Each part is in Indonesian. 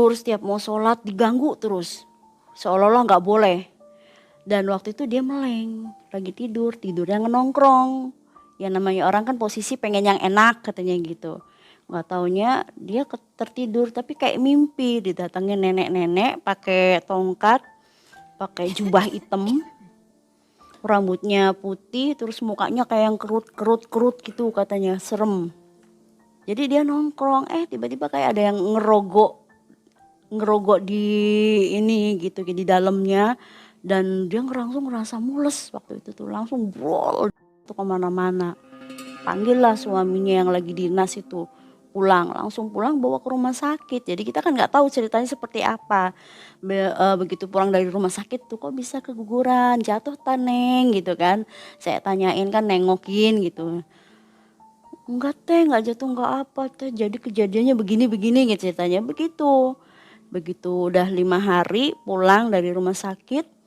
tidur, setiap mau sholat diganggu terus. Seolah-olah nggak boleh. Dan waktu itu dia meleng, lagi tidur, tidurnya ngenongkrong. Ya namanya orang kan posisi pengen yang enak katanya gitu. Nggak taunya dia tertidur tapi kayak mimpi didatengin nenek-nenek pakai tongkat, pakai jubah hitam, rambutnya putih, terus mukanya kayak yang kerut gitu katanya, serem. Jadi dia nongkrong, tiba-tiba kayak ada yang ngerogok di ini gitu, di dalamnya. Dan dia langsung ngerasa mules waktu itu tuh, langsung brol tuh kemana-mana. Panggillah suaminya yang lagi dinas itu, langsung pulang bawa ke rumah sakit. Jadi kita kan nggak tahu ceritanya seperti apa. Begitu pulang dari rumah sakit tuh, kok bisa keguguran, jatuh taneng gitu kan. Saya tanyain kan, nengokin gitu. Enggak teh, enggak jatuh, enggak apa teh. Jadi kejadiannya begini gitu ceritanya. Begitu udah 5 hari pulang dari rumah sakit,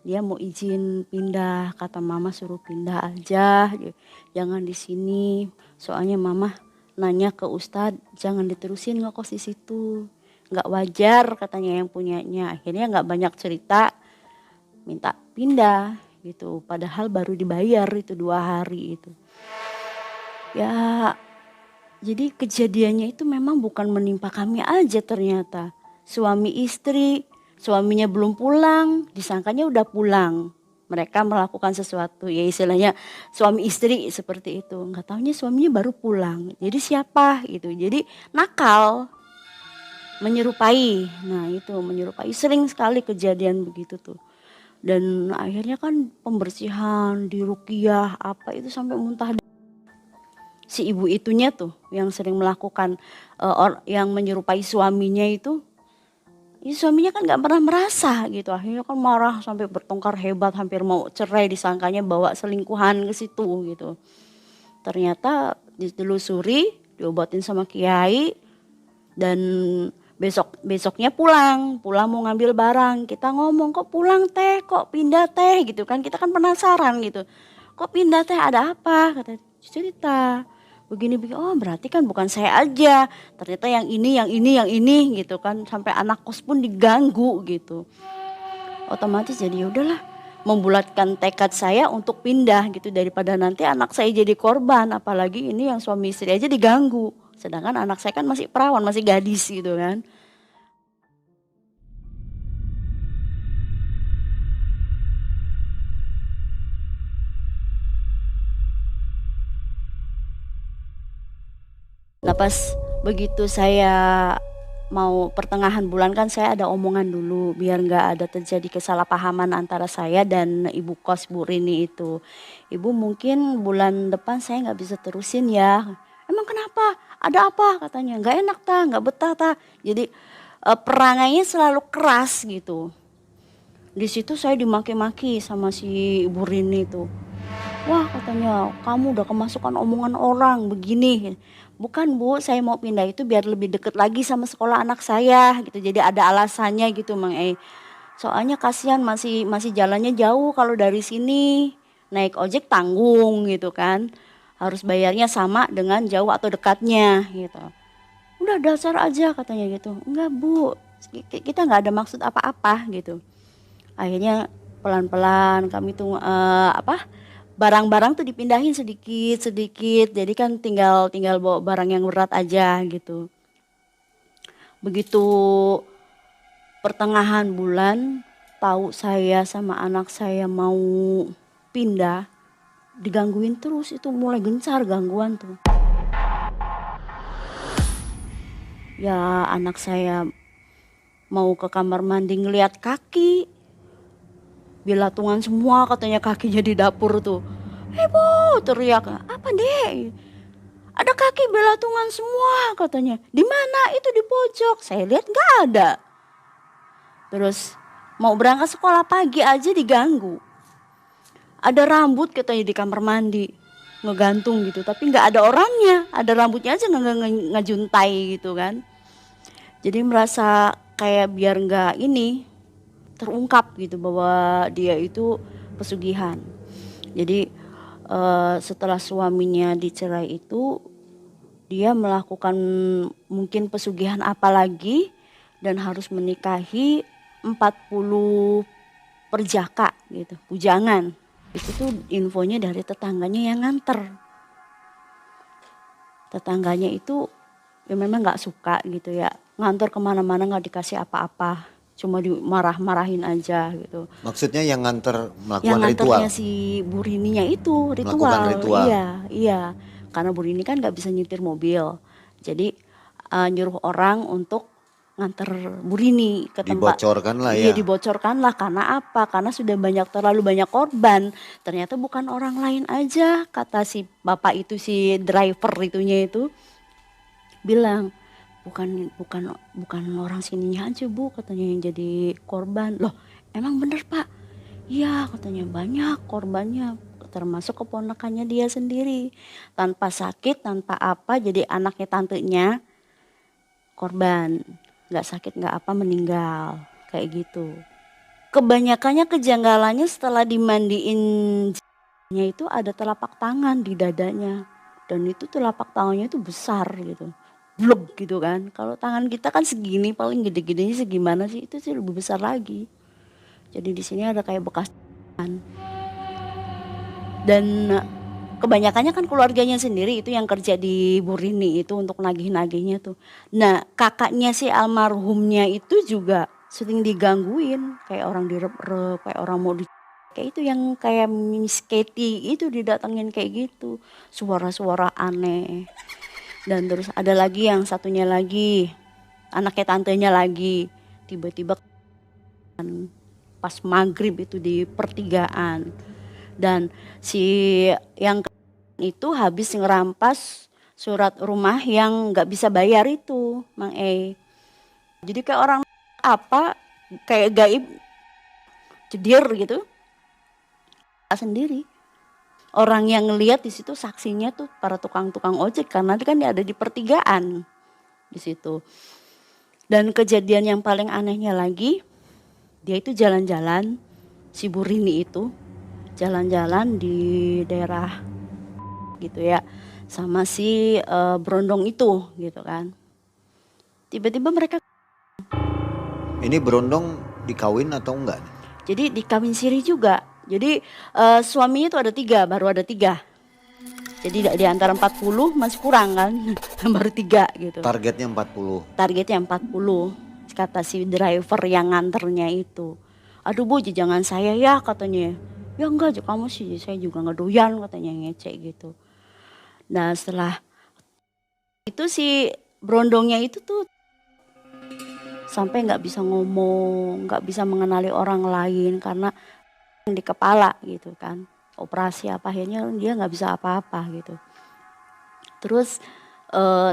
dia mau izin pindah. Kata mama suruh pindah aja, jangan di sini. Soalnya mama nanya ke Ustadz, jangan diterusin ngekos di situ. Enggak wajar katanya yang punyanya. Akhirnya enggak banyak cerita, minta pindah gitu. Padahal baru dibayar itu 2 hari itu. Ya, jadi kejadiannya itu memang bukan menimpa kami aja ternyata. Suami istri, suaminya belum pulang, disangkanya udah pulang. Mereka melakukan sesuatu, ya istilahnya suami istri seperti itu. Nggak taunya suaminya baru pulang. Jadi siapa gitu. Jadi nakal, menyerupai. Nah itu menyerupai, sering sekali kejadian begitu tuh. Dan akhirnya kan pembersihan, diruqyah apa itu sampai muntah. Si ibu itunya tuh yang sering melakukan yang menyerupai suaminya itu, ya suaminya kan nggak pernah merasa gitu. Akhirnya kan marah sampai bertengkar hebat, hampir mau cerai, disangkanya bawa selingkuhan ke situ gitu. Ternyata ditelusuri, diobatin sama kiai, dan besoknya pulang mau ngambil barang. Kita ngomong, kok pulang teh, kok pindah teh gitu kan, kita kan penasaran gitu. Kok pindah teh, ada apa? Kata cerita. Begini, oh berarti kan bukan saya aja, ternyata yang ini gitu kan, sampai anak kos pun diganggu gitu. Otomatis jadi udahlah, membulatkan tekad saya untuk pindah gitu, daripada nanti anak saya jadi korban. Apalagi ini yang suami istri aja diganggu, sedangkan anak saya kan masih perawan, masih gadis gitu kan. Nah pas begitu saya mau pertengahan bulan kan, saya ada omongan dulu biar nggak ada terjadi kesalahpahaman antara saya dan ibu kos Bu Rini itu. Ibu mungkin bulan depan saya nggak bisa terusin ya. Emang kenapa? Ada apa? Katanya nggak enak ta, nggak betah ta. Jadi perangainya selalu keras gitu. Di situ saya dimaki-maki sama si Ibu Rini tuh. Wah katanya, kamu udah kemasukan omongan orang begini. Bukan Bu, saya mau pindah itu biar lebih deket lagi sama sekolah anak saya gitu. Jadi ada alasannya gitu Mang E. Soalnya kasihan masih jalannya jauh kalau dari sini. Naik ojek tanggung gitu kan. Harus bayarnya sama dengan jauh atau dekatnya gitu. Udah dasar aja katanya gitu. Enggak Bu, kita nggak ada maksud apa-apa gitu. Akhirnya pelan-pelan kami tuh barang-barang tuh dipindahin sedikit. Jadi kan tinggal bawa barang yang berat aja gitu. Begitu pertengahan bulan, tahu saya sama anak saya mau pindah, digangguin terus. Itu mulai gencar gangguan tuh. Ya anak saya mau ke kamar mandi ngeliat kaki, belatungan semua katanya kakinya di dapur tuh. Heboh teriak, apa deh? Ada kaki belatungan semua katanya. Di mana? Itu di pojok. Saya lihat nggak ada. Terus mau berangkat sekolah pagi aja diganggu. Ada rambut katanya di kamar mandi, ngegantung gitu. Tapi nggak ada orangnya. Ada rambutnya aja ngejuntai gitu kan. Jadi merasa kayak biar nggak terungkap gitu bahwa dia itu pesugihan. Jadi setelah suaminya dicerai itu, dia melakukan mungkin pesugihan apa lagi, dan harus menikahi 40 perjaka gitu, bujangan. Itu tuh infonya dari tetangganya yang nganter. Tetangganya itu ya memang nggak suka gitu ya, ngantor kemana-mana nggak dikasih apa-apa, cuma dimarah-marahin aja gitu. Maksudnya yang nganter Yang melakukan ritual, nganternya si Bu Rini-nya itu melakukan ritual, ritual. iya iya. Karena Bu Rini kan nggak bisa nyetir mobil, jadi nyuruh orang untuk nganter Bu Rini ke tempat. Dibocorkan lah Iya ya. dibocorkan lah, karena apa? Karena sudah terlalu banyak korban. Ternyata bukan orang lain aja, kata si bapak itu, si driver itunya itu bilang, bukan bukan bukan orang sininya aja Bu, katanya yang jadi korban. Loh emang bener Pak? Iya katanya banyak korbannya, termasuk keponakannya dia sendiri. Tanpa sakit, tanpa apa, jadi anaknya tantenya korban. Gak sakit gak apa meninggal, kayak gitu. Kebanyakannya kejanggalannya setelah dimandiin itu ada telapak tangan di dadanya. Dan itu telapak tangannya itu besar gitu. Blok gitu kan. Kalau tangan kita kan segini, paling gede-gedenya segimana sih, itu sih lebih besar lagi. Jadi di sini ada kayak bekas tangan. Dan kebanyakannya kan keluarganya sendiri itu yang kerja di Bu Rini itu untuk nagih-nagihnya tuh. Nah kakaknya si almarhumnya itu juga sering digangguin, kayak orang direp-rep, kayak orang mau kayak itu, yang kayak Miss Katy itu didatengin kayak gitu, suara-suara aneh. Dan terus ada lagi yang satunya lagi, anaknya tantenya lagi, tiba-tiba pas maghrib itu di pertigaan. Dan si yang itu habis ngerampas surat rumah yang nggak bisa bayar itu, Mang E. Jadi kayak orang apa, kayak gaib, cedir gitu, sendiri. Orang yang ngelihat di situ saksinya tuh para tukang-tukang ojek, karena kan dia ada di pertigaan di situ. Dan kejadian yang paling anehnya lagi, dia itu jalan-jalan, si Bu Rini itu jalan-jalan di daerah gitu ya, sama si berondong itu gitu kan. Tiba-tiba mereka, Ini berondong dikawin atau enggak? jadi dikawin siri juga. Jadi suaminya itu ada 3, baru ada 3. Jadi di antara 40 masih kurang kan, baru 3 gitu. Targetnya 40. Targetnya 40, kata si driver yang nganternya itu. Aduh Bu, jangan saya ya katanya. Ya enggak, kamu sih, saya juga nggak doyan katanya, ngecek gitu. Nah setelah itu si berondongnya itu tuh sampai nggak bisa ngomong, nggak bisa mengenali orang lain karena di kepala gitu kan. Operasi apa, akhirnya dia nggak bisa apa-apa gitu. Terus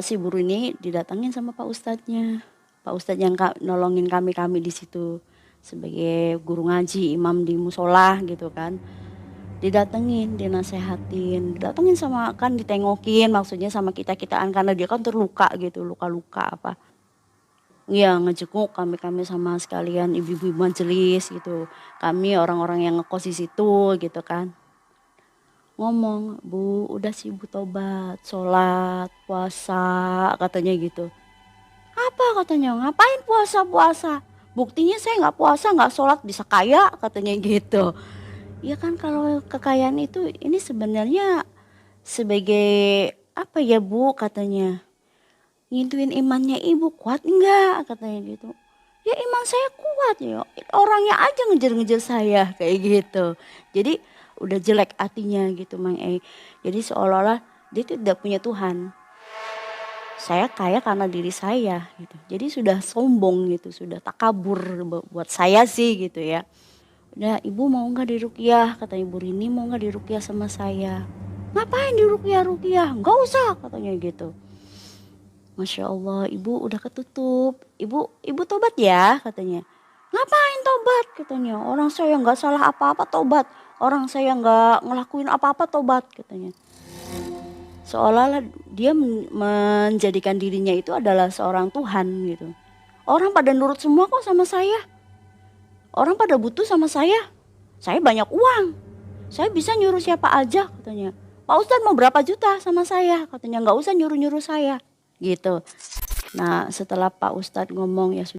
si guru ini didatangin sama Pak Ustadznya. Pak Ustadz yang nolongin kami di situ sebagai guru ngaji, imam di musola gitu kan. Didatengin, dinasehatin, didatengin sama, kan ditengokin maksudnya sama kita-kitaan, karena dia kan terluka gitu, luka-luka apa. Iya ngejenguk kami sama sekalian ibu-ibu majelis gitu. Kami orang-orang yang ngekos di situ gitu kan. Ngomong, Bu udah sih Bu tobat, sholat, puasa katanya gitu. Apa katanya, ngapain puasa-puasa? Buktinya saya nggak puasa, nggak sholat bisa kaya katanya gitu. Ya kan kalau kekayaan itu ini sebenarnya sebagai apa ya Bu katanya. Ngituin imannya Ibu kuat enggak katanya gitu. Ya iman saya kuat ya, orangnya aja ngejar-ngejar saya kayak gitu. Jadi udah jelek hatinya gitu Mang E. Jadi seolah-olah dia tidak punya Tuhan. Saya kaya karena diri saya gitu. Jadi sudah sombong gitu, sudah takabur buat saya sih gitu ya. Udah, Ibu mau nggak diruqyah? Kata Ibu Rini, mau nggak diruqyah sama saya? Ngapain diruqyah? Nggak usah katanya gitu. Masya Allah, Ibu udah ketutup. Ibu tobat ya katanya. Ngapain tobat katanya? Orang saya nggak salah apa-apa tobat. Orang saya nggak ngelakuin apa-apa tobat katanya. Seolah-olah dia menjadikan dirinya itu adalah seorang Tuhan gitu. Orang pada nurut semua kok sama saya. Orang pada butuh sama saya. Saya banyak uang. Saya bisa nyuruh siapa aja katanya. Pak Ustadz mau berapa juta sama saya? Katanya nggak usah nyuruh-nyuruh saya gitu. Nah setelah Pak Ustadz ngomong ya